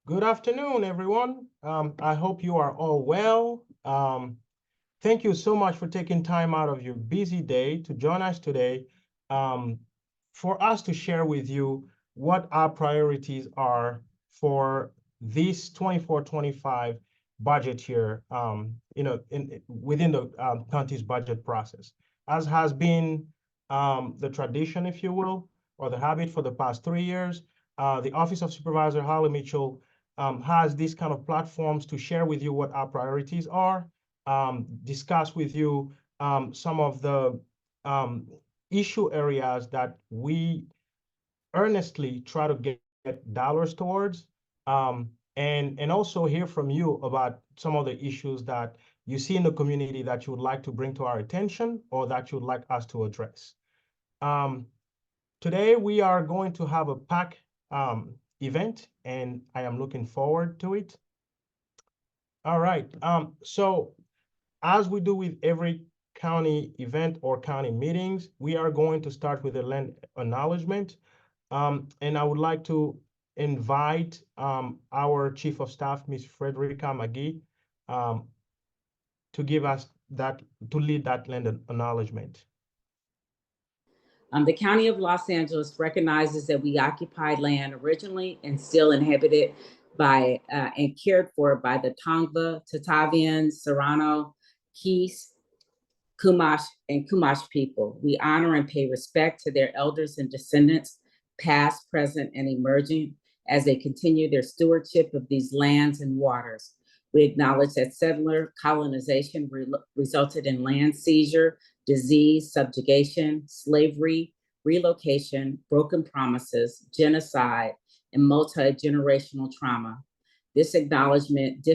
Good afternoon, everyone. I hope you are all well. Thank you so much for taking time out of your busy day to join us today um, for us to share with you what our priorities are for this 24-25 budget year, within the county's budget process. As has been the tradition, if you will, or the habit for the past 3 years, the Office of Supervisor Holly Mitchell has these kind of platforms to share with you what our priorities are, discuss with you some of the um, issue areas that we earnestly try to get dollars towards, and also hear from you about some of the issues that you see in the community that you would like to bring to our attention or that you'd like us to address. Um, Today, we are going to have a pack event, and I am looking forward to it. All right. So as we do with every county event or county meetings, we are going to start with a land acknowledgement. And I would like to invite our Chief of Staff, Ms. Frederica McGee, um, to give us that, to lead that land acknowledgement. The County of Los Angeles recognizes that we occupied land originally and still inhabited by and cared for by the Tongva, Tatavian, Serrano, Keys, Chumash, and Chumash people. We honor and pay respect to their elders and descendants, past, present, and emerging, as they continue their stewardship of these lands and waters. We acknowledge that settler colonization resulted in land seizure, disease, subjugation, slavery, relocation, broken promises, genocide, and multi-generational trauma. This acknowledgement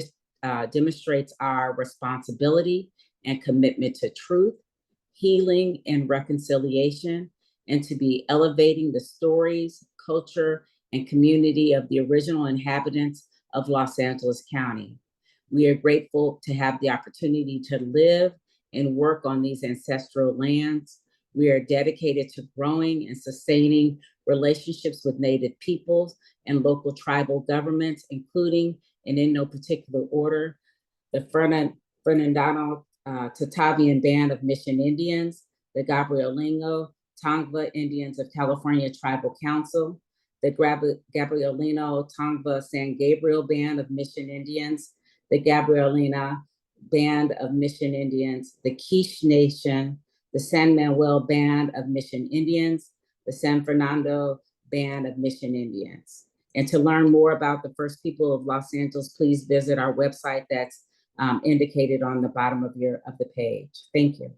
demonstrates our responsibility and commitment to truth, healing, and reconciliation, and to be elevating the stories, culture, and community of the original inhabitants of Los Angeles County. We are grateful to have the opportunity to live and work on these ancestral lands. We are dedicated to growing and sustaining relationships with Native peoples and local tribal governments, including, and in no particular order, the Fernandano Tatavian Band of Mission Indians, the Gabrielino Tongva Indians of California Tribal Council, the Gabrielino Tongva San Gabriel Band of Mission Indians, the Gabrielina Band of Mission Indians, the Quiche Nation, the San Manuel Band of Mission Indians, the San Fernando Band of Mission Indians. And to learn more about the First People of Los Angeles, please visit our website that's indicated on the bottom of the page. Thank you.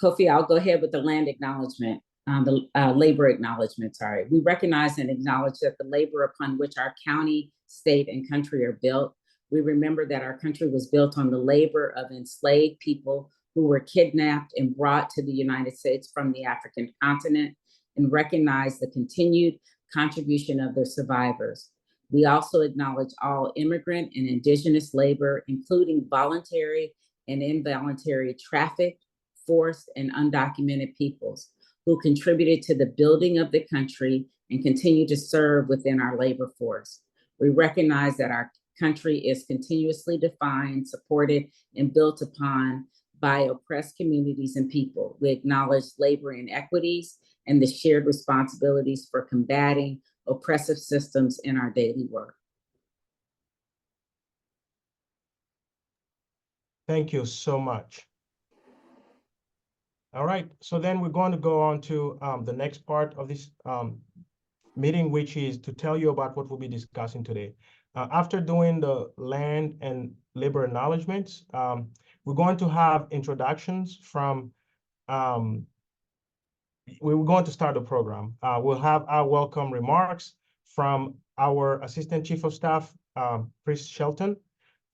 Kofi, I'll go ahead with the land acknowledgement, the labor acknowledgement, sorry. We recognize and acknowledge that the labor upon which our county, state, and country are built. We remember that our country was built on the labor of enslaved people who were kidnapped and brought to the United States from the African continent, and recognize the continued contribution of their survivors. We also acknowledge all immigrant and indigenous labor, including voluntary and involuntary trafficked, forced, and undocumented peoples who contributed to the building of the country and continue to serve within our labor force. We recognize that our country is continuously defined, supported, and built upon by oppressed communities and people. We acknowledge labor inequities and the shared responsibilities for combating oppressive systems in our daily work. Thank you so much. All right, so then we're going to go on to the next part of this meeting, which is to tell you about what we'll be discussing today. After doing the land and labor acknowledgements, we're going to have introductions from, we're going to start the program. We'll have our welcome remarks from our Assistant Chief of Staff, Chris Shelton.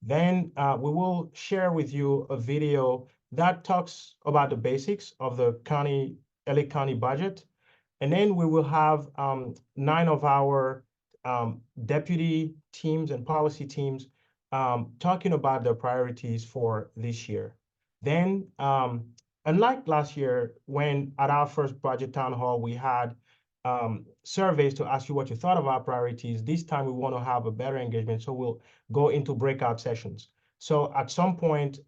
Then we will share with you a video that talks about the basics of the LA County budget. And then we will have 9 of our deputy teams and policy teams talking about their priorities for this year. Then, unlike last year, when at our first budget town hall, we had surveys to ask you what you thought of our priorities. This time we want to have a better engagement, so we'll go into breakout sessions. So at some point,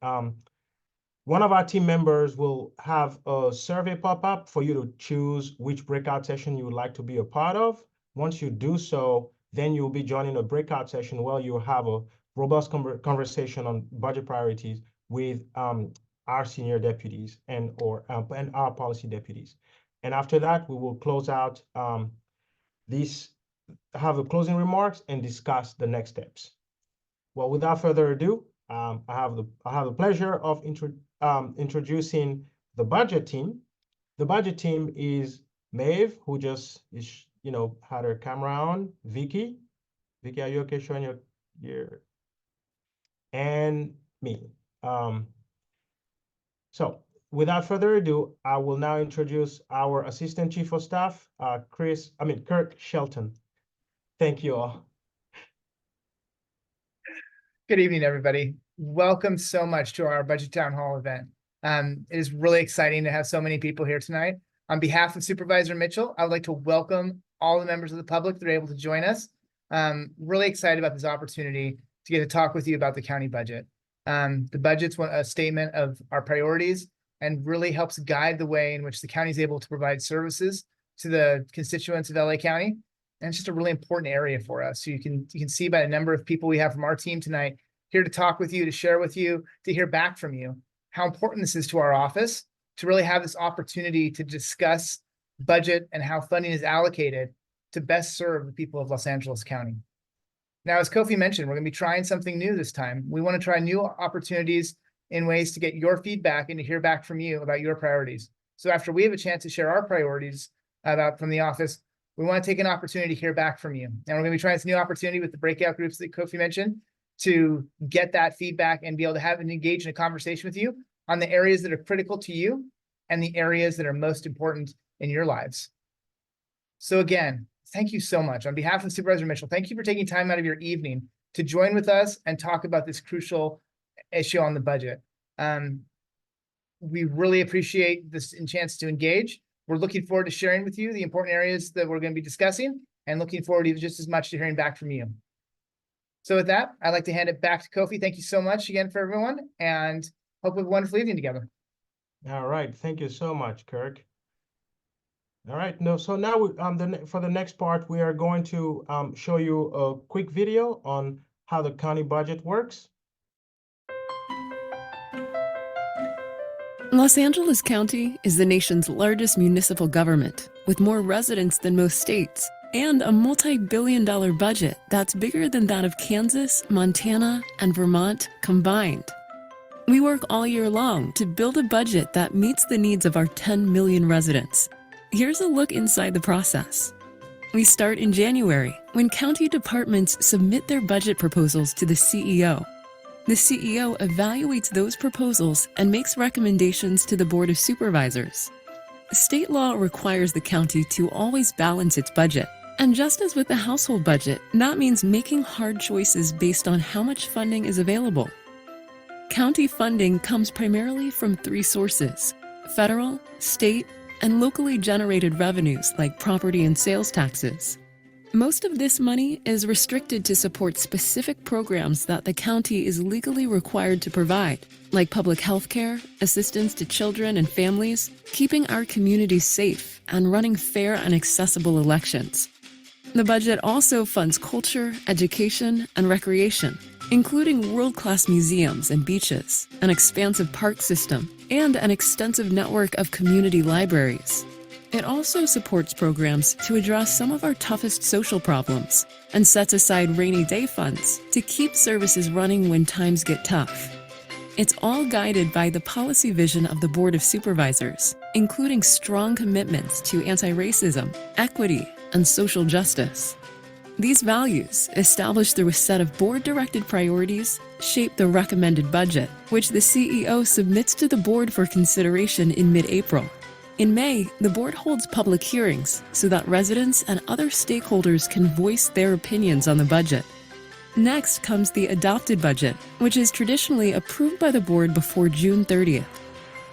one of our team members will have a survey pop up for you to choose which breakout session you would like to be a part of. Once you do so, then you'll be joining a breakout session where you'll have a robust conversation on budget priorities with our senior deputies and our policy deputies. And after that, we will close out have the closing remarks and discuss the next steps. Well, without further ado, I have the pleasure of introducing the budget team. The budget team is Maeve, who just is, had her camera on. Vicky, are you okay showing your and me? So without further ado, I will now introduce our Assistant Chief of Staff, Kirk Shelton. Thank you all. Good evening, everybody. Welcome so much to our Budget Town Hall event. It is really exciting to have so many people here tonight. On behalf of Supervisor Mitchell, I would like to welcome all the members of the public that are able to join us. Really excited about this opportunity to get to talk with you about the county budget. The budget's a statement of our priorities and really helps guide the way in which the county is able to provide services to the constituents of LA County. And it's just a really important area for us. So you can see by the number of people we have from our team tonight here to talk with you, to share with you, to hear back from you, how important this is to our office, to really have this opportunity to discuss budget and how funding is allocated to best serve the people of Los Angeles County. Now, as Kofi mentioned, we're going to be trying something new this time. We want to try new opportunities in ways to get your feedback and to hear back from you about your priorities. So after we have a chance to share our priorities from the office, we want to take an opportunity to hear back from you. And we're going to be trying this new opportunity with the breakout groups that Kofi mentioned to get that feedback and be able to have and engage in a conversation with you on the areas that are critical to you and the areas that are most important in your lives. So again, thank you so much. On behalf of Supervisor Mitchell, thank you for taking time out of your evening to join with us and talk about this crucial issue on the budget. We really appreciate this chance to engage. We're looking forward to sharing with you the important areas that we're going to be discussing and looking forward to just as much to hearing back from you. So with that, I'd like to hand it back to Kofi. Thank you so much again for everyone and hope we have a wonderful evening together. All right. Thank you so much, Kirk. All right. So now for the next part, we are going to show you a quick video on how the county budget works. Los Angeles County is the nation's largest municipal government, with more residents than most states, and a multi-billion-dollar budget that's bigger than that of Kansas, Montana, and Vermont combined. We work all year long to build a budget that meets the needs of our 10 million residents. Here's a look inside the process. We start in January, when county departments submit their budget proposals to the CEO. The CEO evaluates those proposals and makes recommendations to the Board of Supervisors. State law requires the county to always balance its budget. And just as with the household budget, that means making hard choices based on how much funding is available. County funding comes primarily from three sources: federal, state, and locally generated revenues like property and sales taxes. Most of this money is restricted to support specific programs that the county is legally required to provide, like public health care, assistance to children and families, keeping our communities safe, and running fair and accessible elections. The budget also funds culture, education, and recreation, including world-class museums and beaches, an expansive park system, and an extensive network of community libraries. It also supports programs to address some of our toughest social problems and sets aside rainy day funds to keep services running when times get tough. It's all guided by the policy vision of the Board of Supervisors, including strong commitments to anti-racism, equity, and social justice. These values, established through a set of board-directed priorities, shape the recommended budget, which the CEO submits to the board for consideration in mid-April. In May, the board holds public hearings so that residents and other stakeholders can voice their opinions on the budget. Next comes the adopted budget, which is traditionally approved by the board before June 30th.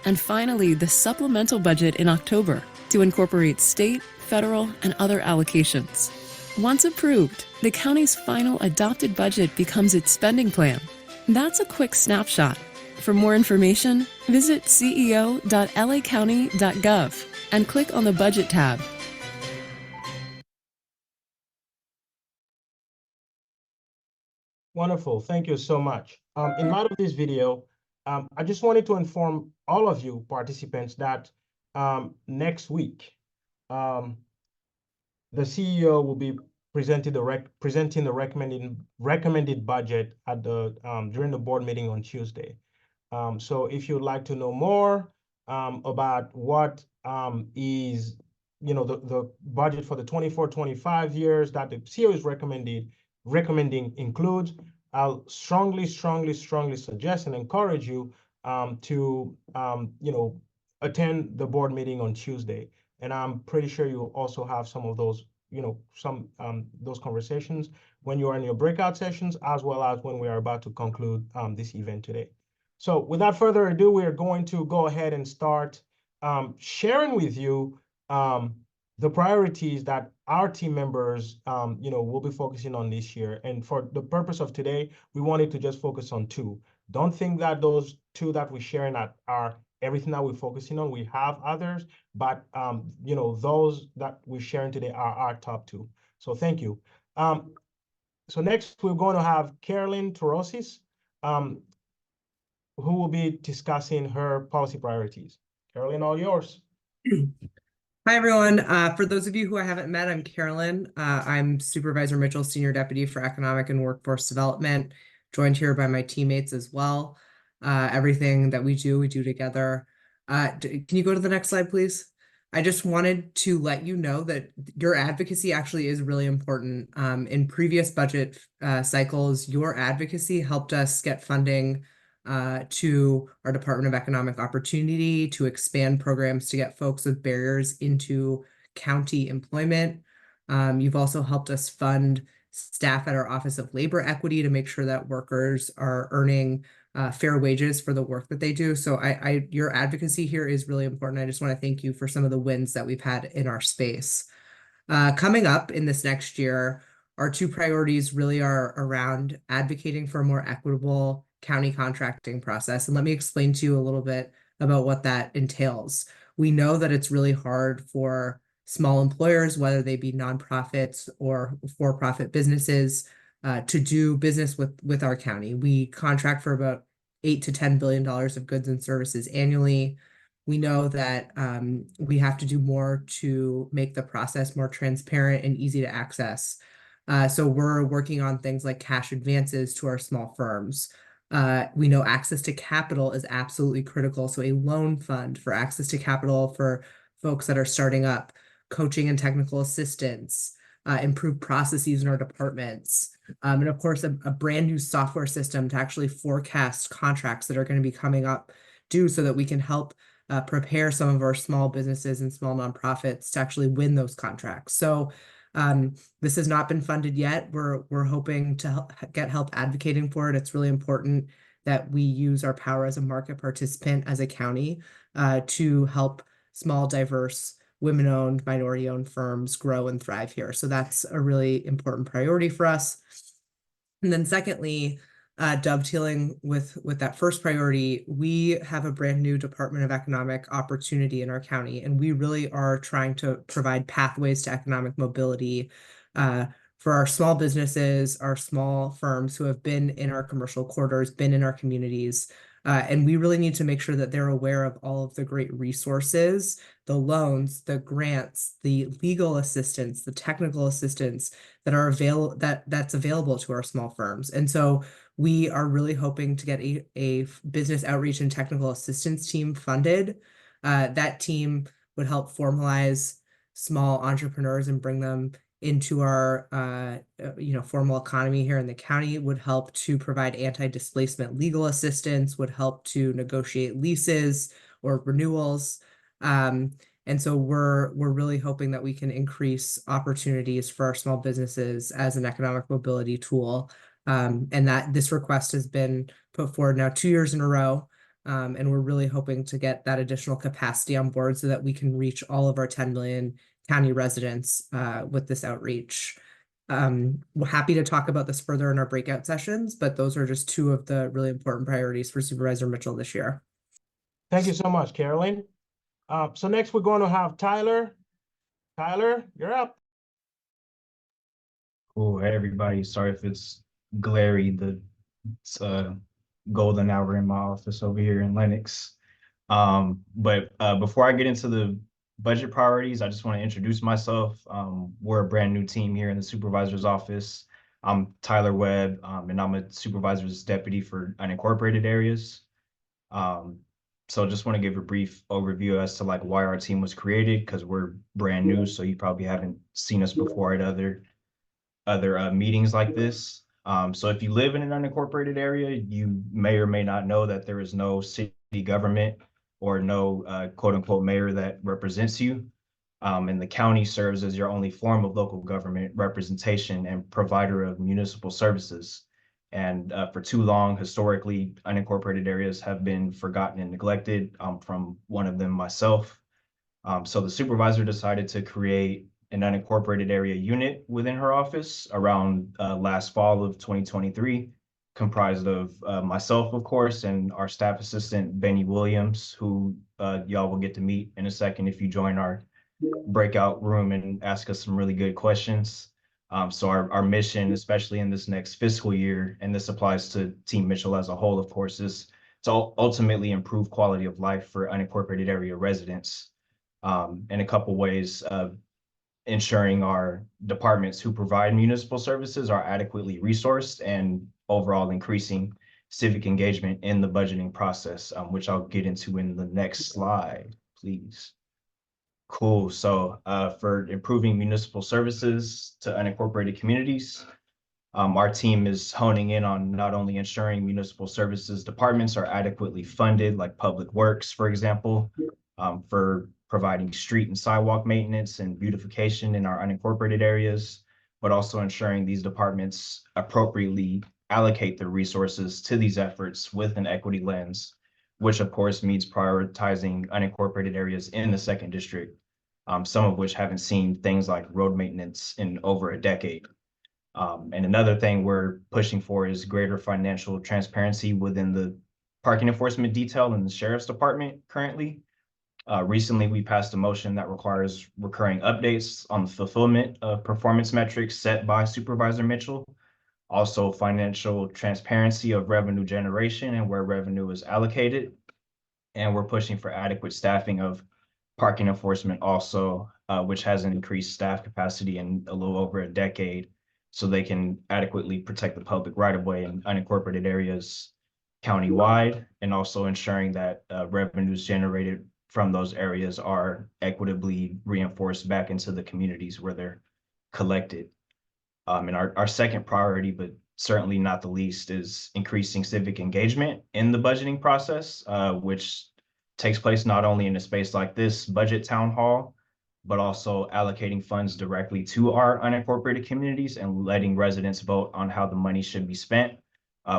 And finally, the supplemental budget in October to incorporate state, federal, and other allocations. Once approved, the county's final adopted budget becomes its spending plan. That's a quick snapshot. For more information, visit ceo.lacounty.gov and click on the Budget tab. Wonderful. Thank you so much. In light of this video, I just wanted to inform all of you participants that next week, the CEO will be presenting the recommended budget at the during the board meeting on Tuesday. So if you'd like to know more about what is the budget for the 24-25 years that the CEO is recommending includes, I'll strongly suggest and encourage you to attend the board meeting on Tuesday. And I'm pretty sure you'll also have some of those those conversations when you are in your breakout sessions, as well as when we are about to conclude this event today. So without further ado, we are going to go ahead and start sharing with you the priorities that our team members will be focusing on this year. And for the purpose of today, we wanted to just focus on two. Don't think that those two that we're sharing are everything that we're focusing on. We have others, but those that we're sharing today are our top two. So thank you. So next, we're going to have Carolyn Torosis, who will be discussing her policy priorities. Carolyn, all yours. Hi, everyone. For those of you who I haven't met, I'm Carolyn. I'm Supervisor Mitchell, Senior Deputy for Economic and Workforce Development, joined here by my teammates as well. Everything that we do together. Can you go to the next slide, please? I just wanted to let you know that your advocacy actually is really important. In previous budget cycles, your advocacy helped us get funding to our Department of Economic Opportunity to expand programs to get folks with barriers into county employment. You've also helped us fund staff at our Office of Labor Equity to make sure that workers are earning fair wages for the work that they do. So your advocacy here is really important. I just want to thank you for some of the wins that we've had in our space. Coming up in this next year, our two priorities really are around advocating for a more equitable county contracting process. And let me explain to you a little bit about what that entails. We know that it's really hard for small employers, whether they be nonprofits or for-profit businesses, to do business with our county. We contract for about $8 to $10 billion of goods and services annually. We know that we have to do more to make the process more transparent and easy to access. So we're working on things like cash advances to our small firms. We know access to capital is absolutely critical. So a loan fund for access to capital for folks that are starting up, coaching and technical assistance, improved processes in our departments, and of course, a brand new software system to actually forecast contracts that are going to be coming up due so that we can help prepare some of our small businesses and small nonprofits to actually win those contracts. So this has not been funded yet. We're hoping to get help advocating for it. It's really important that we use our power as a market participant as a county to help small, diverse, women-owned, minority-owned firms grow and thrive here. So that's a really important priority for us. And then secondly, dovetailing with that first priority, we have a brand new Department of Economic Opportunity in our county, and we really are trying to provide pathways to economic mobility for our small businesses, our small firms who have been in our commercial corridors, been in our communities. And we really need to make sure that they're aware of all of the great resources, the loans, the grants, the legal assistance, the technical assistance that are that's available to our small firms. And so we are really hoping to get a business outreach and technical assistance team funded. That team would help formalize small entrepreneurs and bring them into our formal economy here in the county, would help to provide anti-displacement legal assistance, would help to negotiate leases or renewals. And so we're really hoping that we can increase opportunities for our small businesses as an economic mobility tool. And that this request has been put forward now 2 years in a row. And we're really hoping to get that additional capacity on board so that we can reach all of our 10 million county residents with this outreach. We're happy to talk about this further in our breakout sessions, but those are just two of the really important priorities for Supervisor Mitchell this year. Thank you so much, Carolyn. So next we're going to have Tyler. Tyler, you're up. Cool. Hey, everybody. Sorry if it's glary. It's golden hour in my office over here in Lenox. But before I get into the budget priorities, I just want to introduce myself. We're a brand new team here in the supervisor's office. I'm Tyler Webb, and I'm a supervisor's deputy for unincorporated areas. So just want to give a brief overview as to like why our team was created, because we're brand new, so you probably haven't seen us before at other meetings like this. So if you live in an unincorporated area, you may or may not know that there is no city government or no quote unquote mayor that represents you. And the county serves as your only form of local government representation and provider of municipal services. And for too long, historically, unincorporated areas have been forgotten and neglected. From one of them myself. So the supervisor decided to create an unincorporated area unit within her office around last fall of 2023, comprised of myself, of course, and our staff assistant, Benny Williams, who y'all will get to meet in a second if you join our breakout room and ask us some really good questions. So our mission, especially in this next fiscal year, and this applies to Team Mitchell as a whole, of course, is to ultimately improve quality of life for unincorporated area residents in a couple ways. Ensuring our departments who provide municipal services are adequately resourced, and overall increasing civic engagement in the budgeting process, which I'll get into in the next slide, please. Cool. So for improving municipal services to unincorporated communities, our team is honing in on not only ensuring municipal services departments are adequately funded, like public works, for example, for providing street and sidewalk maintenance and beautification in our unincorporated areas, but also ensuring these departments appropriately allocate their resources to these efforts with an equity lens, which of course means prioritizing unincorporated areas in the second district, some of which haven't seen things like road maintenance in over a decade. And another thing we're pushing for is greater financial transparency within the parking enforcement detail in the sheriff's department currently. Recently, we passed a motion that requires recurring updates on the fulfillment of performance metrics set by Supervisor Mitchell. Also, financial transparency of revenue generation and where revenue is allocated. And we're pushing for adequate staffing of parking enforcement also, which hasn't increased staff capacity in a little over a decade, so they can adequately protect the public right of way in unincorporated areas countywide, and also ensuring that revenues generated from those areas are equitably reinforced back into the communities where they're collected. And our second priority, but certainly not the least, is increasing civic engagement in the budgeting process, which takes place not only in a space like this budget town hall, but also allocating funds directly to our unincorporated communities and letting residents vote on how the money should be spent,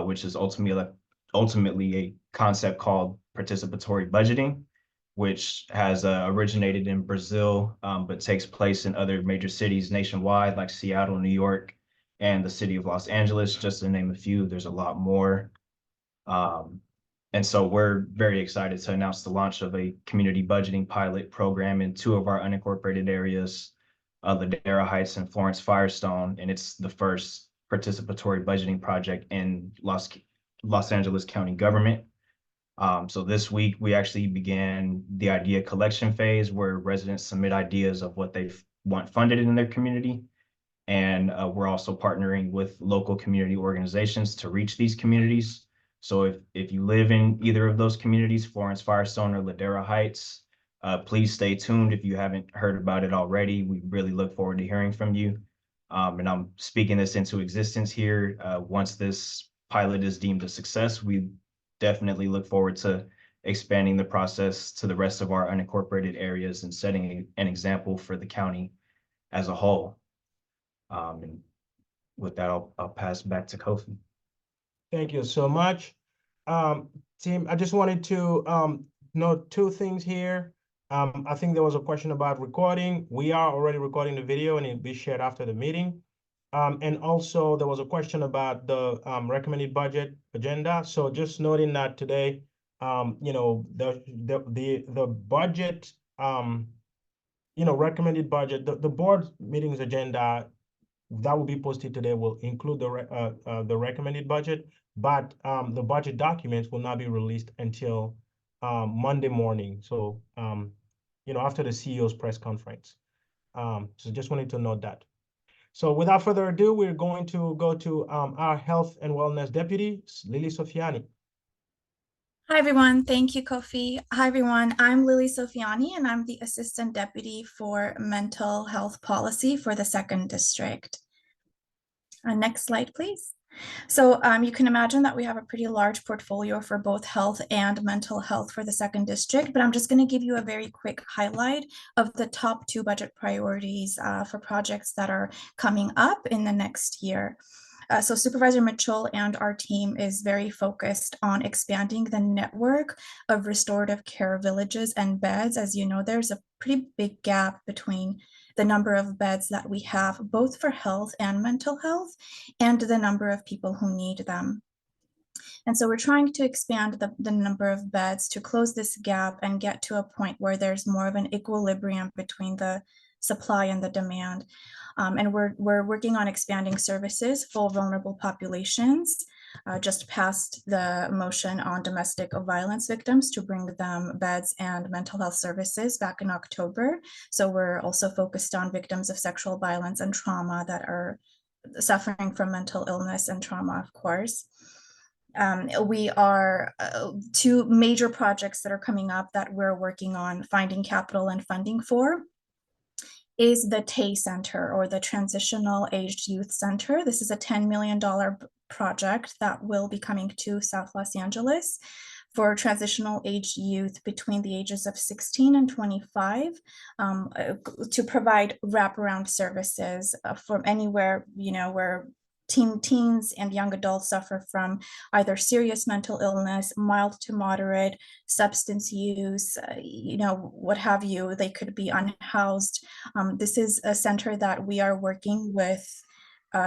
which is ultimately a concept called participatory budgeting, which has originated in Brazil, but takes place in other major cities nationwide, like Seattle, New York, and the city of Los Angeles, just to name a few. There's a lot more. And so we're very excited to announce the launch of a community budgeting pilot program in two of our unincorporated areas, Ladera Heights and Florence Firestone, and it's the first participatory budgeting project in Los Angeles County government. So this week, we actually began the idea collection phase, where residents submit ideas of what they want funded in their community. And we're also partnering with local community organizations to reach these communities. So if you live in either of those communities, Florence Firestone or Ladera Heights, please stay tuned if you haven't heard about it already. We really look forward to hearing from you. And I'm speaking this into existence here. Once this pilot is deemed a success, we definitely look forward to expanding the process to the rest of our unincorporated areas and setting an example for the county as a whole. And with that, I'll pass back to Kofi. Thank you so much. Team, I just wanted to note two things here. I think there was a question about recording. We are already recording the video and it'll be shared after the meeting. And also there was a question about the recommended budget agenda. So just noting that today, you know, the budget, you know, recommended budget, the board meetings agenda that will be posted today will include the recommended budget, but the budget documents will not be released until Monday morning. So you know, after the CEO's press conference. So just wanted to note that. So without further ado, we're going to go to our Health and Wellness Deputy, Lily Sofiani. Hi, everyone. Thank you, Kofi. Hi, everyone. I'm Lily Sofiani, and I'm the Assistant Deputy for Mental Health Policy for the 2nd District. Next slide, please. So you can imagine that we have a pretty large portfolio for both health and mental health for the 2nd District, but I'm just going to give you a very quick highlight of the top 2 budget priorities for projects that are coming up in the next year. So Supervisor Mitchell and our team is very focused on expanding the network of restorative care villages and beds. As you know, there's a pretty big gap between the number of beds that we have, both for health and mental health, and the number of people who need them. And so we're trying to expand the number of beds to close this gap and get to a point where there's more of an equilibrium between the supply and the demand. And we're working on expanding services for vulnerable populations. Just passed the motion on domestic violence victims to bring them beds and mental health services back in October. So we're also focused on victims of sexual violence and trauma that are suffering from mental illness and trauma, of course. We are 2 major projects that are coming up that we're working on finding capital and funding for is the TAY Center, or the Transitional Aged Youth Center. This is a $10 million project that will be coming to South Los Angeles for transitional aged youth between the ages of 16 and 25 to provide wraparound services from anywhere, you know, where teens and young adults suffer from either serious mental illness, mild to moderate, substance use, you know, what have you. They could be unhoused. This is a center that we are working with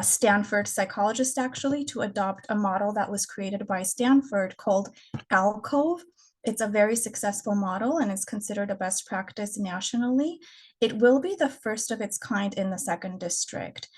Stanford psychologist actually to adopt a model that was created by Stanford called Alcove. It's a very successful model and it's considered a best practice nationally. It will be the first of its kind in the 2nd District.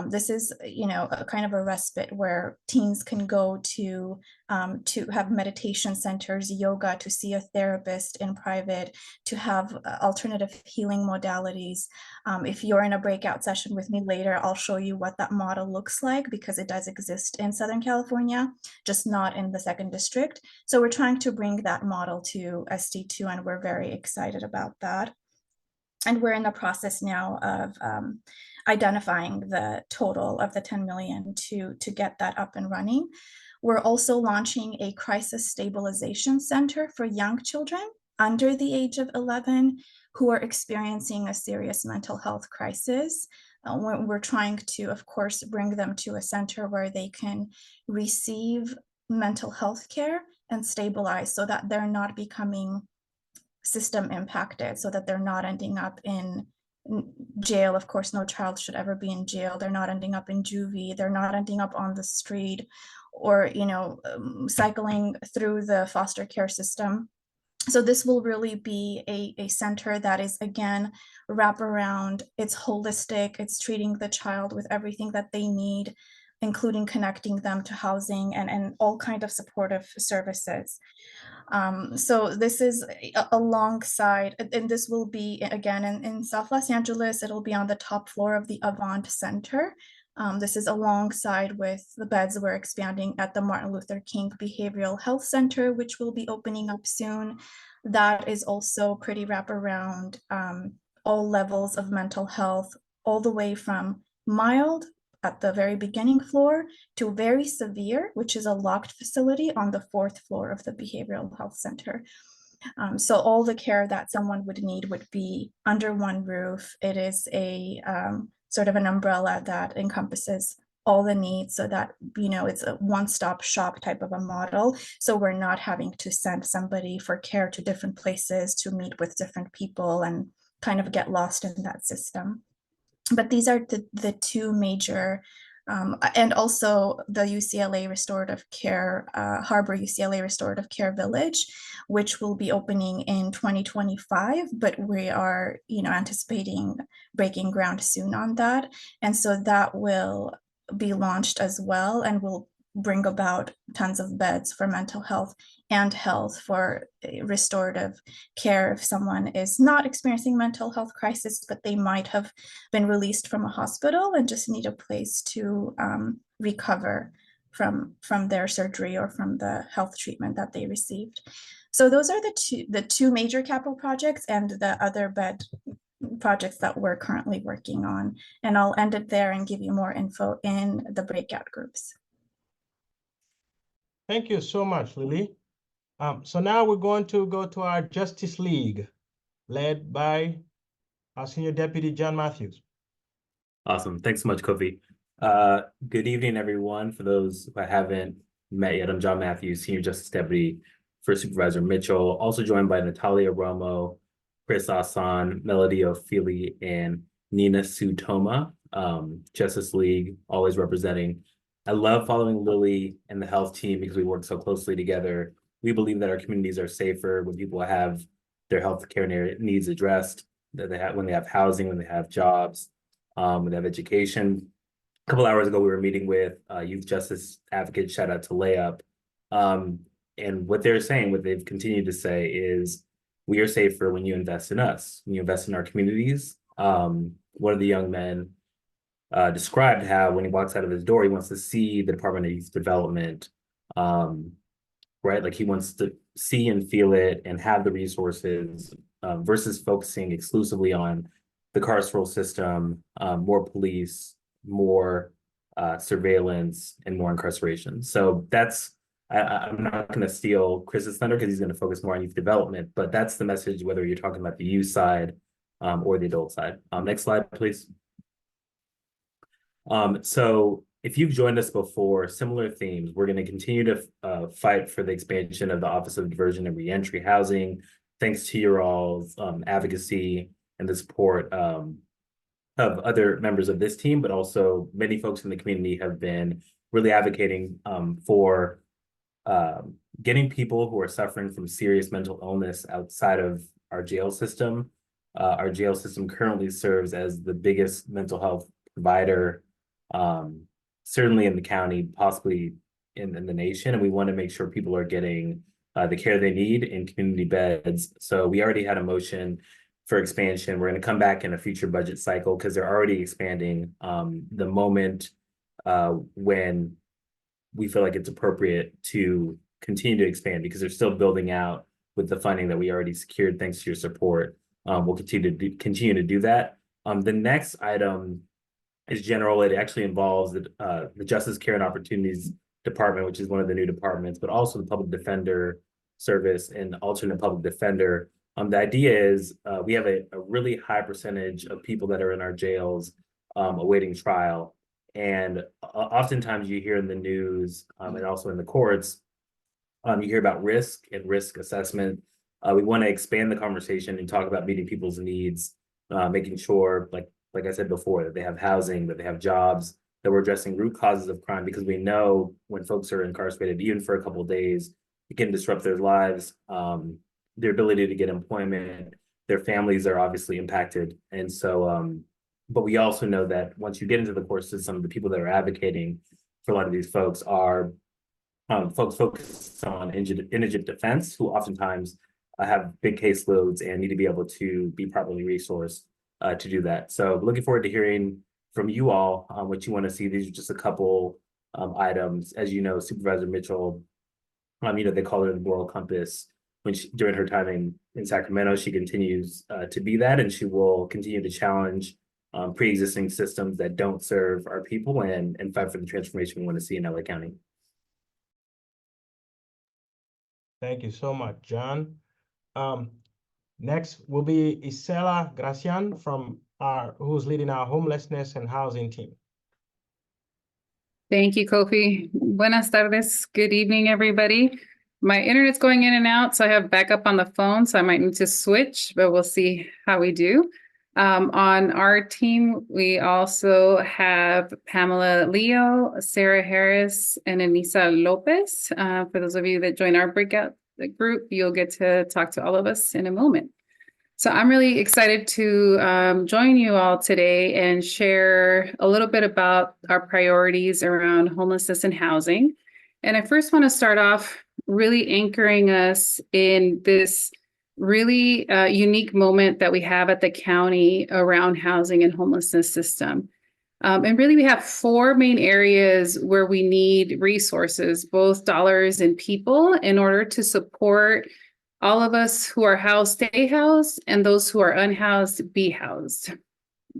This is, you know, a kind of a respite where teens can go to have meditation centers, yoga, to see a therapist in private, to have alternative healing modalities. If you're in a breakout session with me later, I'll show you what that model looks like, because it does exist in Southern California, just not in the 2nd District. So we're trying to bring that model to SD2, and we're very excited about that. And we're in the process now of identifying the total of the 10 million to get that up and running. We're also launching a crisis stabilization center for young children under the age of 11 who are experiencing a serious mental health crisis. We're trying to, of course, bring them to a center where they can receive mental health care and stabilize so that they're not becoming system impacted, so that they're not ending up in jail. Of course, no child should ever be in jail. They're not ending up in juvie. They're not ending up on the street or, you know, cycling through the foster care system. So this will really be a center that is, again, wraparound. It's holistic. It's treating the child with everything that they need, including connecting them to housing and all kind of supportive services. So this is alongside, and this will be, again, in South Los Angeles. It'll be on the top floor of the Avant Center. This is alongside with the beds we're expanding at the Martin Luther King Behavioral Health Center, which will be opening up soon. That is also pretty wraparound, all levels of mental health, all the way from mild at the very beginning floor to very severe, which is a locked facility on the 4th floor of the Behavioral Health Center. So all the care that someone would need would be under one roof. It is a sort of an umbrella that encompasses all the needs so that, it's a one-stop shop type of a model. So we're not having to send somebody for care to different places to meet with different people and kind of get lost in that system. But these are the two major, and also the UCLA Restorative Care, Harbor UCLA Restorative Care Village, which will be opening in 2025, but we are, anticipating breaking ground soon on that. And so that will be launched as well and will bring about tons of beds for mental health and health for restorative care if someone is not experiencing mental health crisis, but they might have been released from a hospital and just need a place to recover from their surgery or from the health treatment that they received. So those are the two major capital projects and the other bed projects that we're currently working on. And I'll end it there and give you more info in the breakout groups. Thank you so much, Lily. So now we're going to go to our Justice League, led by our Senior Deputy John Matthews. Awesome. Thanks so much, Kofi. Good evening, everyone. For those who I haven't met yet, I'm John Matthews, Senior Justice Deputy for Supervisor Mitchell, also joined by Natalia Romo, Chris Asan, Melody O'Feely, and Nina Sutoma, Justice League, always representing. I love following Lily and the health team because we work so closely together. We believe that our communities are safer when people have their health care needs addressed, that they have when they have housing, when they have jobs, when they have education. A couple hours ago, we were meeting with youth justice advocates, shout out to Layup. And what they're saying, what they've continued to say is, we are safer when you invest in us, when you invest in our communities. One of the young men described how when he walks out of his door, he wants to see the Department of Youth Development, right? Like he wants to see and feel it and have the resources versus focusing exclusively on the carceral system, more police, more surveillance, and more incarceration. So that's, I'm not going to steal Chris's thunder because he's going to focus more on youth development, but that's the message, whether you're talking about the youth side or the adult side. Next slide, please. So if you've joined us before, similar themes, we're going to continue to fight for the expansion of the Office of Diversion and Reentry Housing, thanks to your all's advocacy and the support of other members of this team, but also many folks in the community have been really advocating for getting people who are suffering from serious mental illness outside of our jail system. Our jail system currently serves as the biggest mental health provider, certainly in the county, possibly in the nation, and we want to make sure people are getting the care they need in community beds. So we already had a motion for expansion. We're going to come back in a future budget cycle because they're already expanding the moment when we feel like it's appropriate to continue to expand, because they're still building out with the funding that we already secured thanks to your support. We'll continue to do that. The next item is general. It actually involves the Justice Care and Opportunities Department, which is one of the new departments, but also the Public Defender Service and alternate public defender. The idea is we have a really high percentage of people that are in our jails awaiting trial. And oftentimes you hear in the news and also in the courts, you hear about risk and risk assessment. We want to expand the conversation and talk about meeting people's needs, making sure, like I said before, that they have housing, that they have jobs, that we're addressing root causes of crime, because we know when folks are incarcerated, even for a couple of days, it can disrupt their lives, their ability to get employment, their families are obviously impacted. And so, but we also know that once you get into the court system, the people that are advocating for a lot of these folks are folks focused on indigent defense, who oftentimes have big caseloads and need to be able to be properly resourced to do that. So looking forward to hearing from you all what you want to see. These are just a couple items. As you know, Supervisor Mitchell, they call her the moral compass. When during her time in Sacramento, she continues to be that, and she will continue to challenge pre-existing systems that don't serve our people and fight for the transformation we want to see in LA County. Thank you so much, John. Next will be Isela Gracian from who's leading our homelessness and housing team. Thank you, Kofi. Buenas tardes. Good evening, everybody. My internet's going in and out, so I have backup on the phone, so I might need to switch, but we'll see how we do. On our team, we also have Pamela Leo, Sarah Harris, and Anissa Lopez. For those of you that join our breakout group, you'll get to talk to all of us in a moment. So I'm really excited to join you all today and share a little bit about our priorities around homelessness and housing. And I first want to start off really anchoring us in this really unique moment that we have at the county around housing and homelessness system. And really, we have four main areas where we need resources, both dollars and people, in order to support all of us who are housed, stay housed, and those who are unhoused, be housed.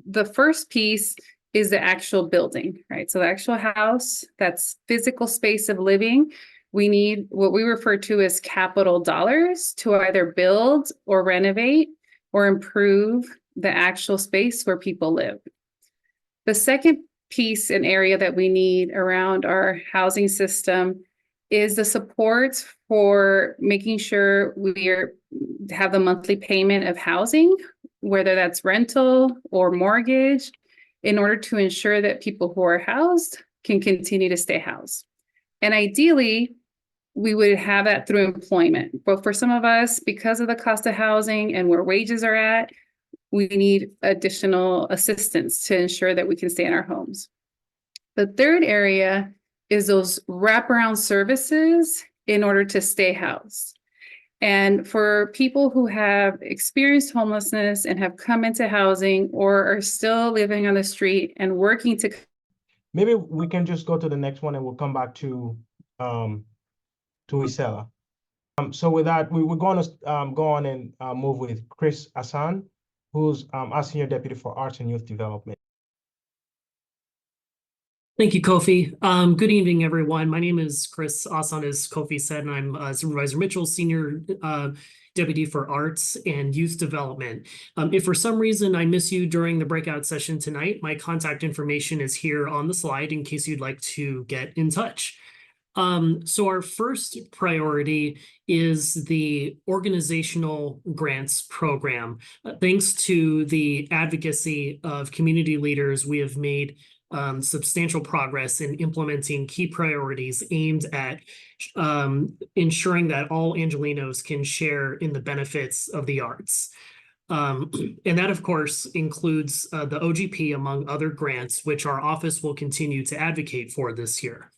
The first piece is the actual building, right? So the actual house, that's physical space of living. We need what we refer to as capital dollars to either build or renovate or improve the actual space where people live. The second piece and area that we need around our housing system is the support for making sure have the monthly payment of housing, whether that's rental or mortgage, in order to ensure that people who are housed can continue to stay housed. And ideally, we would have that through employment. But for some of us, because of the cost of housing and where wages are at, we need additional assistance to ensure that we can stay in our homes. The third area is those wraparound services in order to stay housed. And for people who have experienced homelessness and have come into housing or are still living on the street and working to... Maybe we can just go to the next one and we'll come back to Isela. So with that, we're going to go on and move with Chris Hassan, who's our Senior Deputy for Arts and Youth Development. Thank you, Kofi. Good evening, everyone. My name is Chris Hassan, as Kofi said, and I'm Supervisor Mitchell, Senior Deputy for Arts and Youth Development. If for some reason I miss you during the breakout session tonight, my contact information is here on the slide in case you'd like to get in touch. So our first priority is the organizational grants program. Thanks to the advocacy of community leaders, we have made substantial progress in implementing key priorities aimed at ensuring that all Angelenos can share in the benefits of the arts. And that, of course, includes the OGP, among other grants, which our office will continue to advocate for this year.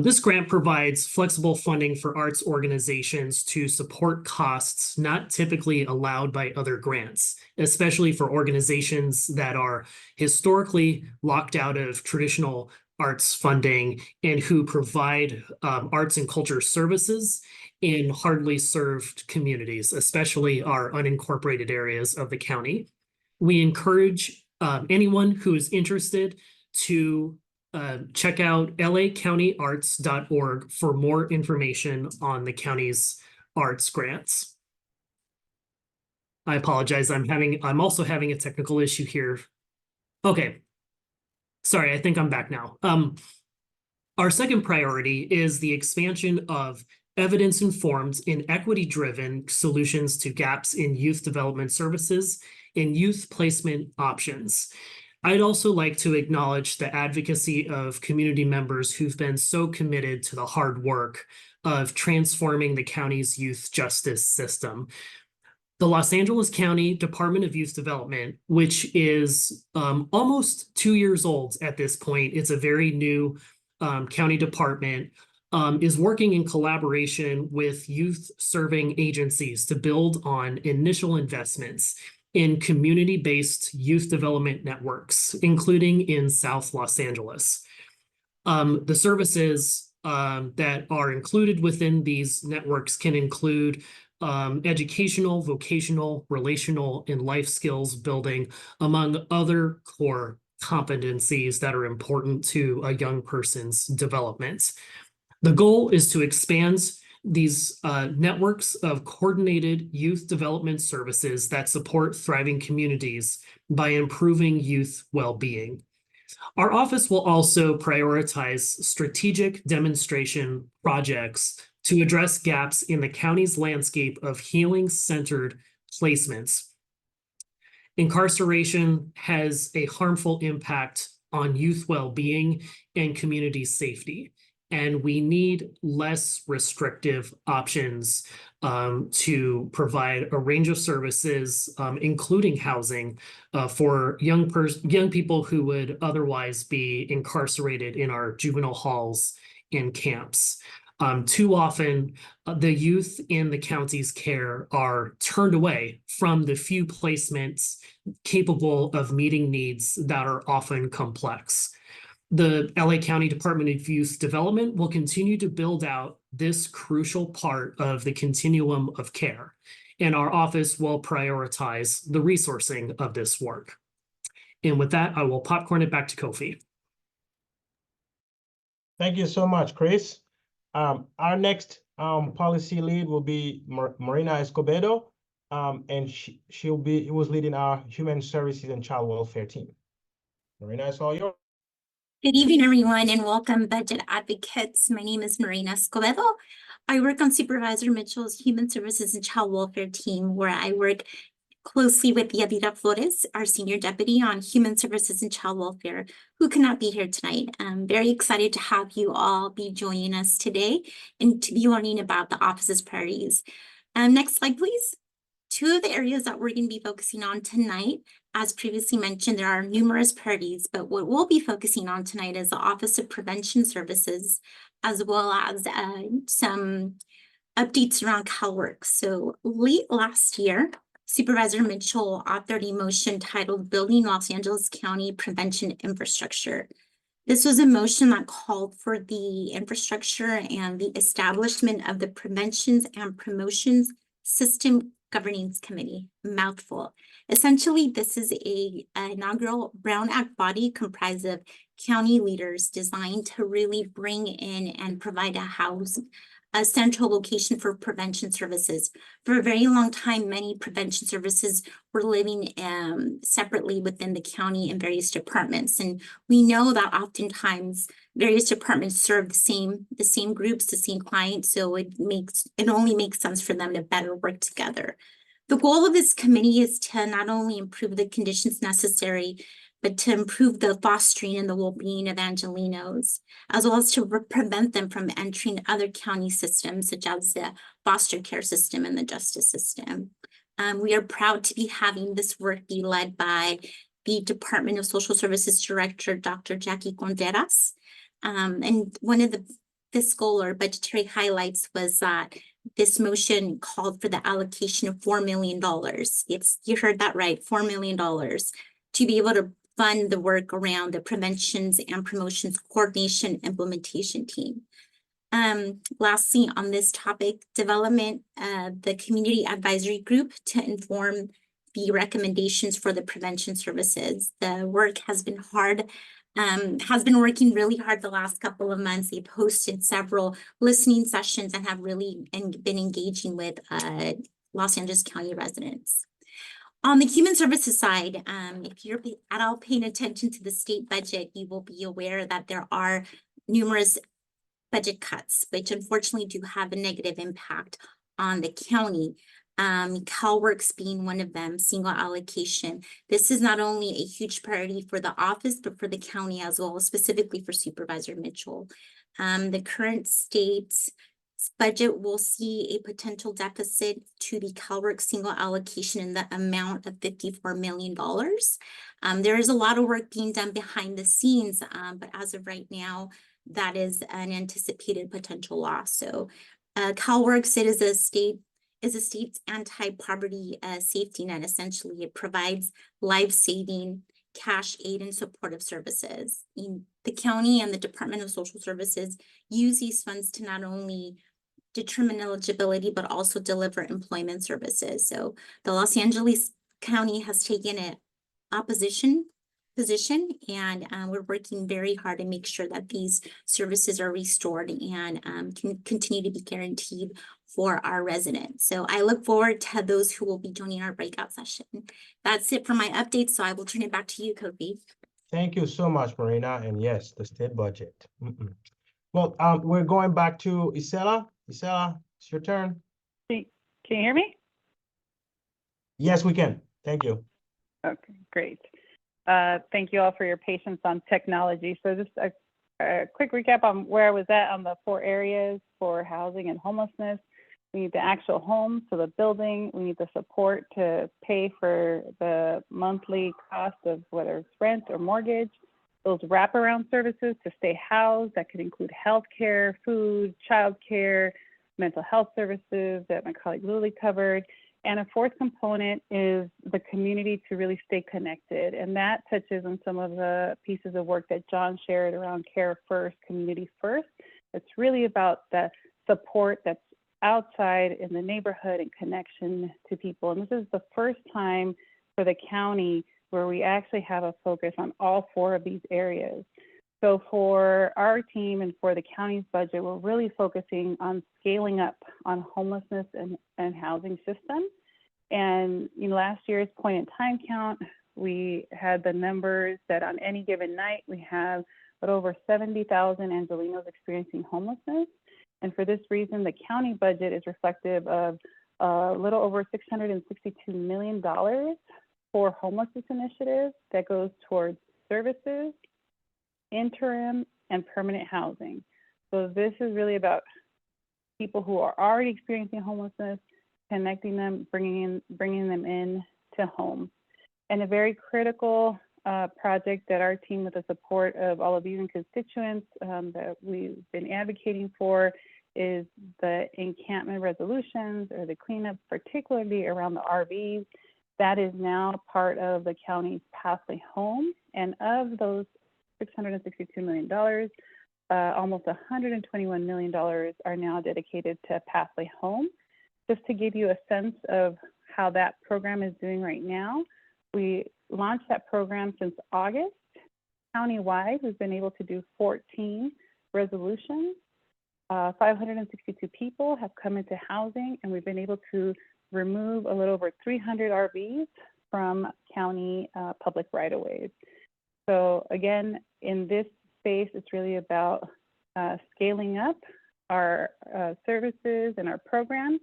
This grant provides flexible funding for arts organizations to support costs not typically allowed by other grants, especially for organizations that are historically locked out of traditional arts funding and who provide arts and culture services in hardly served communities, especially our unincorporated areas of the county. We encourage anyone who is interested to check out lacountyarts.org for more information on the county's arts grants. I apologize, I'm also having a technical issue here. Okay, sorry, I think I'm back now. Our second priority is the expansion of evidence-informed and equity-driven solutions to gaps in youth development services and youth placement options. I'd also like to acknowledge the advocacy of community members who've been so committed to the hard work of transforming the county's youth justice system. The Los Angeles County Department of Youth Development, which is almost 2 years old at this point, it's a very new county department, is working in collaboration with youth-serving agencies to build on initial investments in community-based youth development networks, including in South Los Angeles. The services that are included within these networks can include educational, vocational, relational, and life skills building, among other core competencies that are important to a young person's development. The goal is to expand these networks of coordinated youth development services that support thriving communities by improving youth well-being. Our office will also prioritize strategic demonstration projects to address gaps in the county's landscape of healing-centered placements. Incarceration has a harmful impact on youth well-being and community safety, and we need less restrictive options to provide a range of services, including housing, for young people who would otherwise be incarcerated in our juvenile halls and camps. Too often, the youth in the county's care are turned away from the few placements capable of meeting needs that are often complex. The LA County Department of Youth Development will continue to build out this crucial part of the continuum of care, and our office will prioritize the resourcing of this work. And with that, I will popcorn it back to Kofi. Thank you so much, Chris. Our next policy lead will be Marina Escobedo, and she was leading our Human Services and Child Welfare team. Marina, it's all yours. Good evening, everyone, and welcome, budget advocates. My name is Marina Escobedo. I work on Supervisor Mitchell's Human Services and Child Welfare team, where I work closely with Yadira Flores, our Senior Deputy on Human Services and Child Welfare, who cannot be here tonight. I'm very excited to have you all be joining us today and to be learning about the office's priorities. Next slide, please. Two of the areas that we're going to be focusing on tonight, as previously mentioned, there are numerous priorities, but what we'll be focusing on tonight is the Office of Prevention Services, as well as some updates around CalWORK. So late last year, Supervisor Mitchell authored a motion titled Building Los Angeles County Prevention Infrastructure. This was a motion that called for the infrastructure and the establishment of the Preventions and Promotions System Governance Committee, mouthful. Essentially, this is an inaugural Brown Act body comprised of county leaders designed to really bring in and provide a central location for prevention services. For a very long time, many prevention services were living separately within the county and various departments. And we know that oftentimes various departments serve the same groups, the same clients. So it only makes sense for them to better work together. The goal of this committee is to not only improve the conditions necessary, but to improve the fostering and the well-being of Angelenos, as well as to prevent them from entering other county systems, such as the foster care system and the justice system. We are proud to be having this work be led by the Department of Social Services Director, Dr. Jackie Contreras. And one of the fiscal or budgetary highlights was that this motion called for the allocation of $4 million. You heard that right, $4 million, to be able to fund the work around the Preventions and Promotions Coordination Implementation team. Lastly, on this topic, development the Community Advisory Group to inform the recommendations for the prevention services. The work has been working really hard the last couple of months. They've hosted several listening sessions and have really been engaging with Los Angeles County residents. On the human services side, if you're at all paying attention to the state budget, you will be aware that there are numerous budget cuts, which unfortunately do have a negative impact on the county. CalWORKs being one of them, single allocation. This is not only a huge priority for the office, but for the county as well, specifically for Supervisor Mitchell. The current state's budget will see a potential deficit to the CalWORK single allocation in the amount of $54 million. There is a lot of work being done behind the scenes, but as of right now, that is an anticipated potential loss. So CalWORKs, it is a state's anti-poverty safety net. Essentially, it provides life-saving cash aid and supportive services. The county and the Department of Social Services use these funds to not only determine eligibility, but also deliver employment services. So the Los Angeles County has taken an opposition position, and we're working very hard to make sure that these services are restored and can continue to be guaranteed for our residents. So I look forward to those who will be joining our breakout session. That's it for my update, so I will turn it back to you, Kofi. Thank you so much, Marina. And yes, the state budget. Well, we're going back to Isela. Isela, it's your turn. Can you hear me? Yes, we can. Thank you. Okay, great. Thank you all for your patience on technology. So just a quick recap on where I was at on the 4 areas for housing and homelessness. We need the actual home, so the building. We need the support to pay for the monthly cost of whether it's rent or mortgage. Those wraparound services to stay housed, that could include healthcare, food, childcare, mental health services that my colleague Lily covered. And a 4th component is the community to really stay connected. And that touches on some of the pieces of work that John shared around care first, community first. It's really about that support that's outside in the neighborhood and connection to people. And this is the first time for the county where we actually have a focus on all 4 of these areas. So for our team and for the county's budget, we're really focusing on scaling up on homelessness and housing systems. And last year's point in time count, we had the numbers that on any given night, we have over 70,000 Angelenos experiencing homelessness. And for this reason, the county budget is reflective of a little over $662 million for homelessness initiatives that goes towards services, interim, and permanent housing. So this is really about people who are already experiencing homelessness, connecting them, bringing them in to homes. And a very critical project that our team, with the support of all of you and constituents that we've been advocating for, is the encampment resolutions or the cleanup, particularly around the RVs. That is now part of the county's Pathway Home. And of those $662 million, almost $121 million are now dedicated to Pathway Home. Just to give you a sense of how that program is doing right now, we launched that program since August. Countywide, we've been able to do 14 resolutions. 562 people have come into housing, and we've been able to remove a little over 300 RVs from county public right-of-ways. So again, in this space, it's really about scaling up our services and our programs.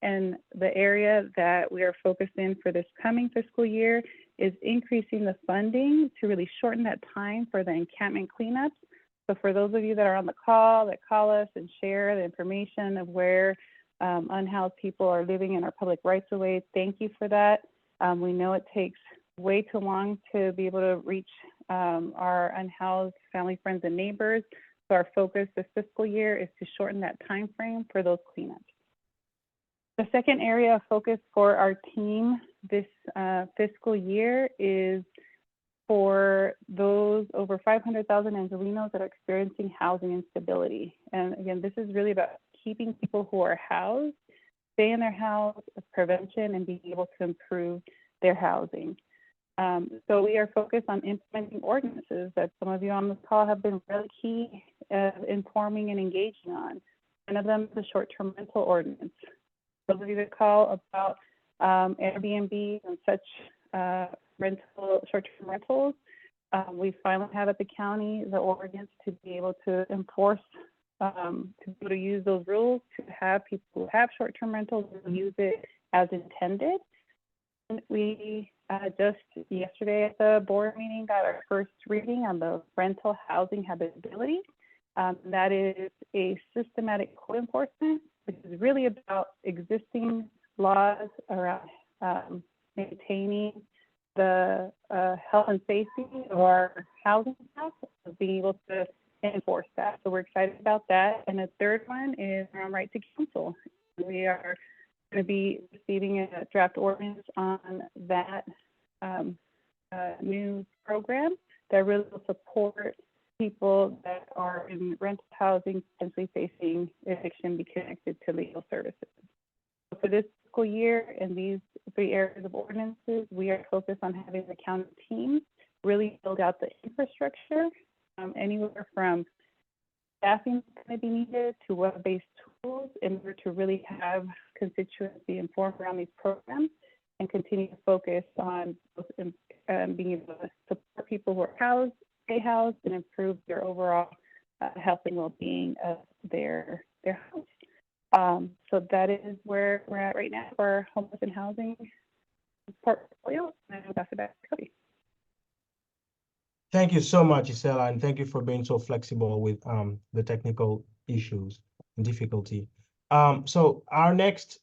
And the area that we are focused in for this coming fiscal year is increasing the funding to really shorten that time for the encampment cleanups. So for those of you that are on the call, that call us and share the information of where unhoused people are living in our public rights-of-way, thank you for that. We know it takes way too long to be able to reach our unhoused family, friends, and neighbors. So our focus this fiscal year is to shorten that time frame for those cleanups. The second area of focus for our team this fiscal year is for those over 500,000 Angelenos that are experiencing housing instability. And again, this is really about keeping people who are housed, stay in their house, prevention, and being able to improve their housing. So we are focused on implementing ordinances that some of you on this call have been really key informing and engaging on. One of them is the short-term rental ordinance. Those of you that call about Airbnb and such short-term rentals, we finally have at the county the ordinance to be able to enforce, to be able to use those rules to have people who have short-term rentals use it as intended. And we just yesterday at the board meeting got our first reading on the rental housing habitability. That is a systematic code enforcement, which is really about existing laws around maintaining the health and safety of our housing staff, being able to enforce that. So we're excited about that. And the third one is around right to counsel. We are going to be receiving a draft ordinance on that new program that really will support people that are in rental housing potentially facing eviction be connected to legal services. So for this fiscal year in these 3 areas of ordinances, we are focused on having the county team really build out the infrastructure, anywhere from staffing that's going to be needed to web-based tools in order to really have constituency informed around these programs. and continue to focus on being able to support people who are housed, stay housed, and improve their overall health and well-being of their house. So that is where we're at right now for our homeless and housing portfolio. And I'll pass it back to Cody. Thank you so much, Isela, and thank you for being so flexible with the technical issues and difficulty. So our next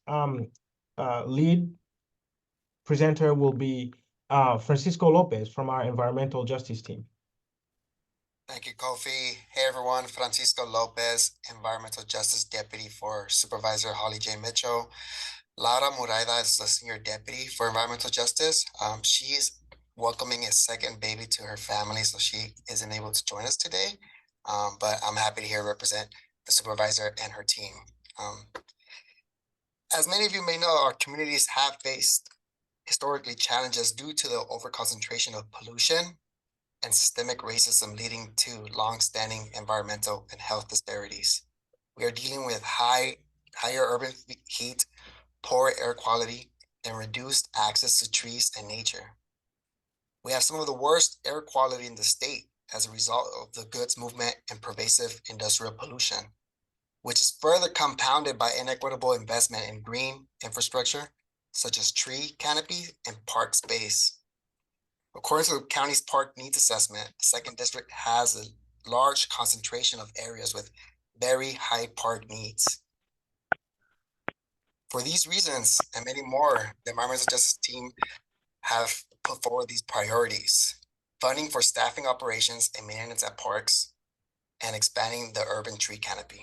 lead presenter will be Francisco Lopez from our environmental justice team. Thank you, Kofi. Hey, everyone. Francisco Lopez, Environmental Justice Deputy for Supervisor Holly J. Mitchell. Laura Muraida is the Senior Deputy for Environmental Justice. She's welcoming a second baby to her family, so she isn't able to join us today. But I'm happy to here represent the supervisor and her team. As many of you may know, our communities have faced historically challenges due to the overconcentration of pollution and systemic racism, leading to long-standing environmental and health disparities. We are dealing with higher urban heat, poor air quality, and reduced access to trees and nature. We have some of the worst air quality in the state as a result of the goods movement and pervasive industrial pollution, which is further compounded by inequitable investment in green infrastructure, such as tree canopy and park space. According to the county's park needs assessment, the 2nd District has a large concentration of areas with very high park needs. For these reasons and many more, the environmental justice team have put forward these priorities: funding for staffing operations and maintenance at parks, and expanding the urban tree canopy.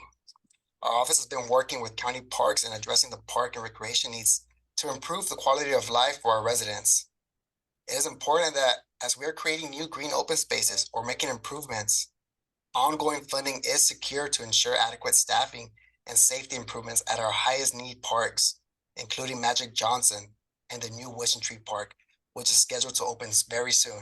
Our office has been working with county parks and addressing the park and recreation needs to improve the quality of life for our residents. It is important that as we are creating new green open spaces or making improvements, ongoing funding is secured to ensure adequate staffing and safety improvements at our highest need parks, including Magic Johnson and the new Wishing Tree Park, which is scheduled to open very soon.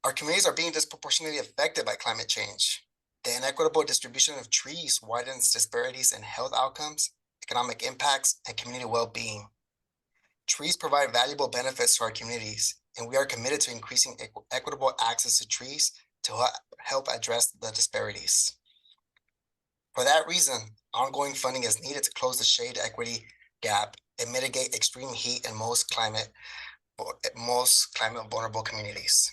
Our communities are being disproportionately affected by climate change. The inequitable distribution of trees widens disparities in health outcomes, economic impacts, and community well-being. Trees provide valuable benefits to our communities, and we are committed to increasing equitable access to trees to help address the disparities. For that reason, ongoing funding is needed to close the shade equity gap and mitigate extreme heat in most climate vulnerable communities.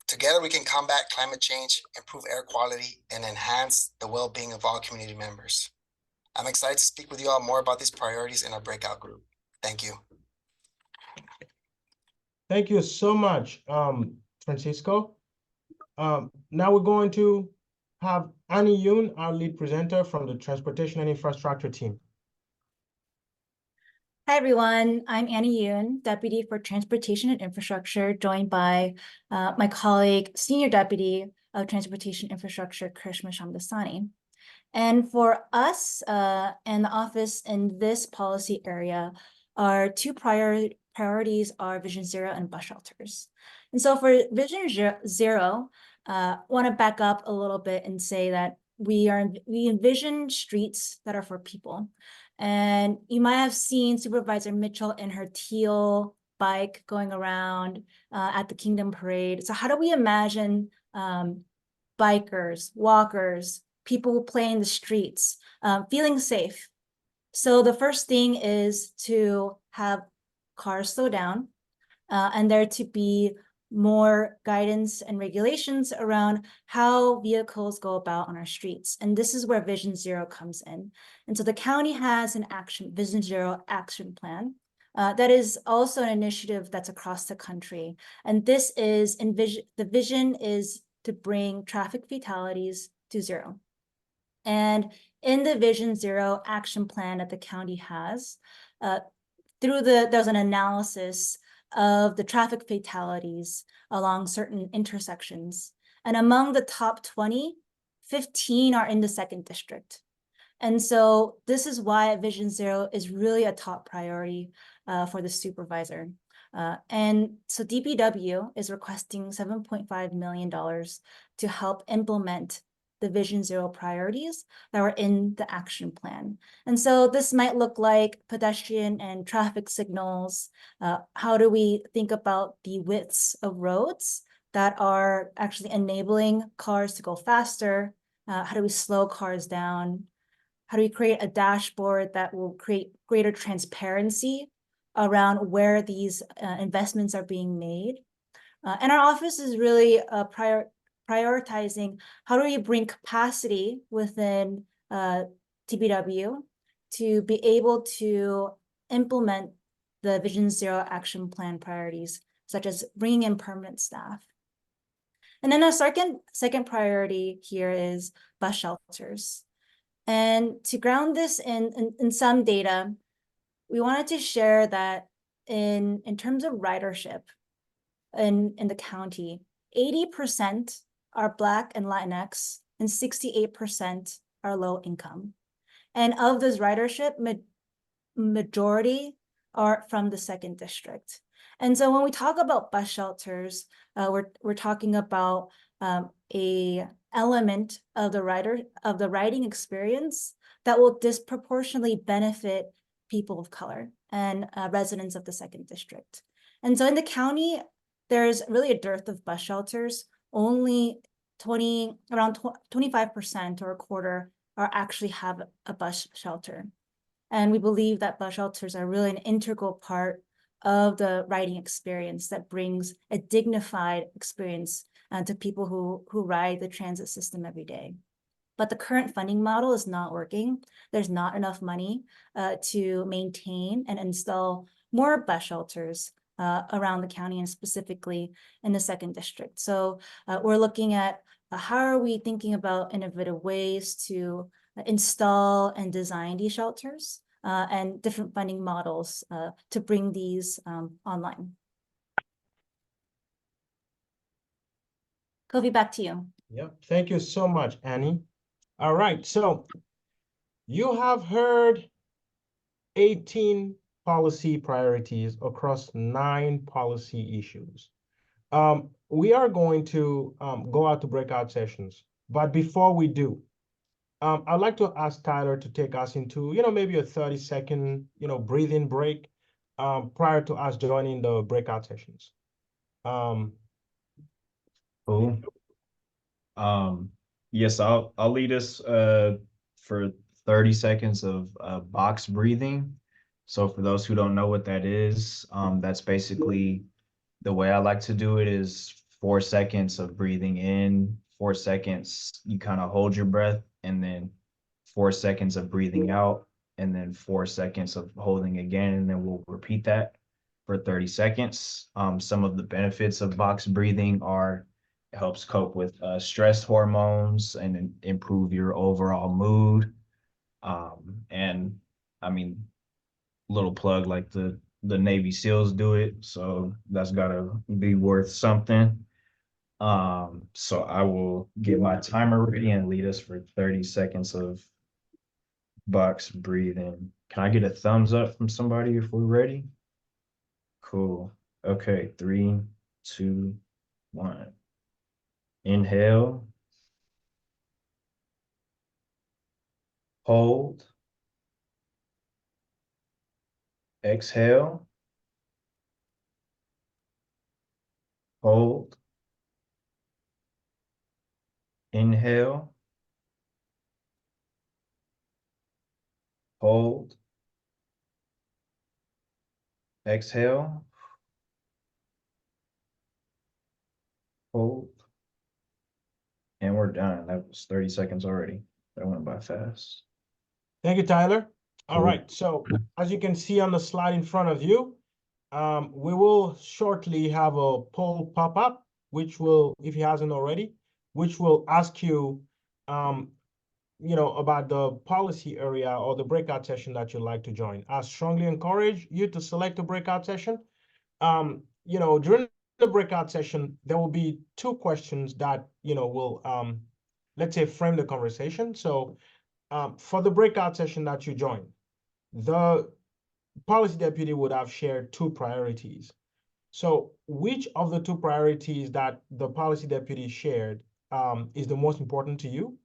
Together, we can combat climate change, improve air quality, and enhance the well-being of all community members. I'm excited to speak with you all more about these priorities in our breakout group. Thank you. Thank you so much, Francisco. Now we're going to have Annie Yoon, our lead presenter from the Transportation and Infrastructure team. Hi, everyone. I'm Annie Yoon, Deputy for Transportation and Infrastructure, joined by my colleague, Senior Deputy of Transportation Infrastructure, Krishma Shamdasani. And for us and the office in this policy area, our two priorities are Vision Zero and bus shelters. And so for Vision Zero, want to back up a little bit and say that we envision streets that are for people. And you might have seen Supervisor Mitchell in her teal bike going around at the Kingdom Parade. So how do we imagine bikers, walkers, people who play in the streets, feeling safe? So the first thing is to have cars slow down and there to be more guidance and regulations around how vehicles go about on our streets. And this is where Vision Zero comes in. And so the county has an Vision Zero action plan that is also an initiative that's across the country. And this is, the vision is to bring traffic fatalities to zero. And in the Vision Zero action plan that the county has, there's an analysis of the traffic fatalities along certain intersections. And among the top 20, 15 are in the 2nd District. And so this is why Vision Zero is really a top priority for the supervisor. And so DPW is requesting $7.5 million to help implement the Vision Zero priorities that were in the action plan. And so this might look like pedestrian and traffic signals. How do we think about the widths of roads that are actually enabling cars to go faster? How do we slow cars down? How do we create a dashboard that will create greater transparency around where these investments are being made? And our office is really prioritizing how do we bring capacity within TBW to be able to implement the Vision Zero action plan priorities, such as bringing in permanent staff. And then our second priority here is bus shelters. And to ground this in some data, we wanted to share that in terms of ridership in the county, 80% are Black and Latinx, and 68% are low income. And of this ridership, majority are from the second district. And so when we talk about bus shelters, we're talking about a element of the riding experience that will disproportionately benefit people of color and residents of the second district. And so in the county, there's really a dearth of bus shelters. Only around 25% or a quarter actually have a bus shelter. And we believe that bus shelters are really an integral part of the riding experience that brings a dignified experience to people who ride the transit system every day. But the current funding model is not working. There's not enough money to maintain and install more bus shelters around the county and specifically in the second district. So we're looking at how are we thinking about innovative ways to install and design these shelters and different funding models to bring these online. Kofi, back to you. Yep, thank you so much, Annie. All right, so you have heard 18 policy priorities across 9 policy issues. We are going to go out to breakout sessions, but before we do, I'd like to ask Tyler to take us into, maybe a 30-second, breathing break prior to us joining the breakout sessions. Cool. Yes, I'll lead us for 30 seconds of box breathing. So for those who don't know what that is, that's basically the way I like to do it is 4 seconds of breathing in, 4 seconds, you kind of hold your breath, and then 4 seconds of breathing out, and then 4 seconds of holding again, and then we'll repeat that for 30 seconds. Some of the benefits of box breathing are it helps cope with stress hormones and improve your overall mood. And I mean, little plug, like the Navy SEALs do it, so that's gotta be worth something. So I will get my timer ready and lead us for 30 seconds of box breathing. Can I get a thumbs up from somebody if we're ready? Cool. Okay, 3, 2, 1. Inhale. Hold. Exhale. Hold. Inhale. Hold. Exhale. Hold. And we're done. That was 30 seconds already. That went by fast. Thank you, Tyler. All Cool. right, so as you can see on the slide in front of you, we will shortly have a poll pop up, which will, if he hasn't already, which will ask you, about the policy area or the breakout session that you'd like to join. I strongly encourage you to select a breakout session. During the breakout session, there will be 2 questions that, will, let's say, frame the conversation. So for the breakout session that you join, the policy deputy would have shared 2 priorities. So which of the 2 priorities that the policy deputy shared is the most important to you?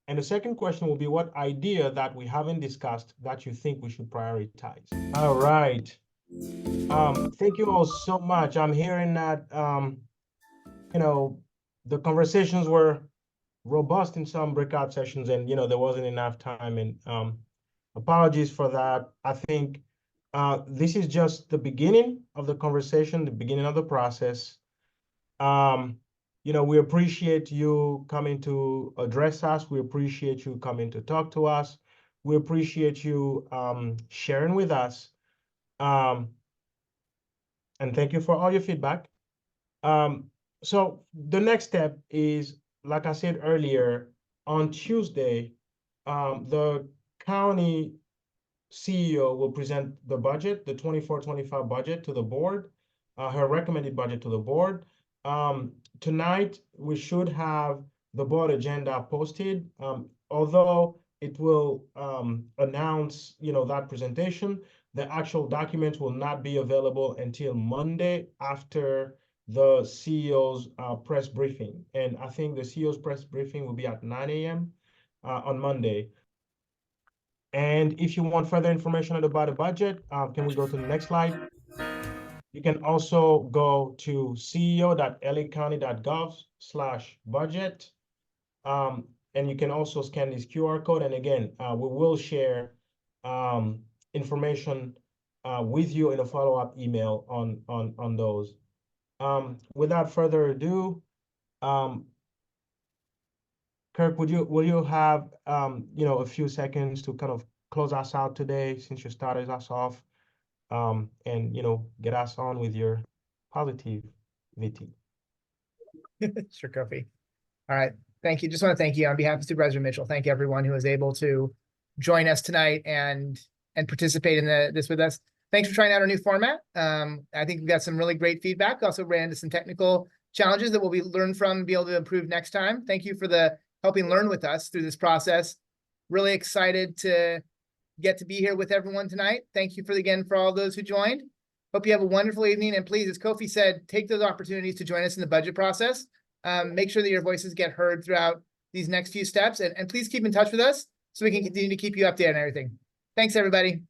And the second question will be what idea that we haven't discussed that you think we should prioritize. All right. Thank you all so much. I'm hearing that, you know, the conversations were robust in some breakout sessions and, you know, there wasn't enough time, and apologies for that. I think this is just the beginning of the conversation, the beginning of the process. You know, we appreciate you coming to address us. We appreciate you coming to talk to us. We appreciate you sharing with us. And thank you for all your feedback. So the next step is, like I said earlier, on Tuesday, the county CEO will present the budget, the 24-25 budget to the board, her recommended budget to the board. Tonight, we should have the board agenda posted, although it will announce, you know, that presentation. The actual documents will not be available until Monday after the CEO's press briefing. And I think the CEO's press briefing will be at 9 a.m. On Monday. And if you want further information about the budget, can we go to the next slide? You can also go to ceo.lacounty.gov/budget. And you can also scan this QR code. And again, we will share information with you in a follow-up email on those. Without further ado, Kirk, will you have you know, a few seconds to kind of close us out today, since you started us off, and you know, get us on with your positivity. Sure, Kofi. All right. Thank you. Just want to thank you on behalf of Supervisor Mitchell. Thank you everyone who was able to join us tonight and participate in this with us. Thanks for trying out our new format. I think we got some really great feedback. Also ran into some technical challenges that we'll learn from and be able to improve next time. Thank you for helping learn with us through this process. Really excited to get to be here with everyone tonight. Thank you again for all those who joined. Hope you have a wonderful evening. And please, as Kofi said, take those opportunities to join us in the budget process. Make sure that your voices get heard throughout these next few steps. And please keep in touch with us so we can continue to keep you updated on everything. Thanks, everybody.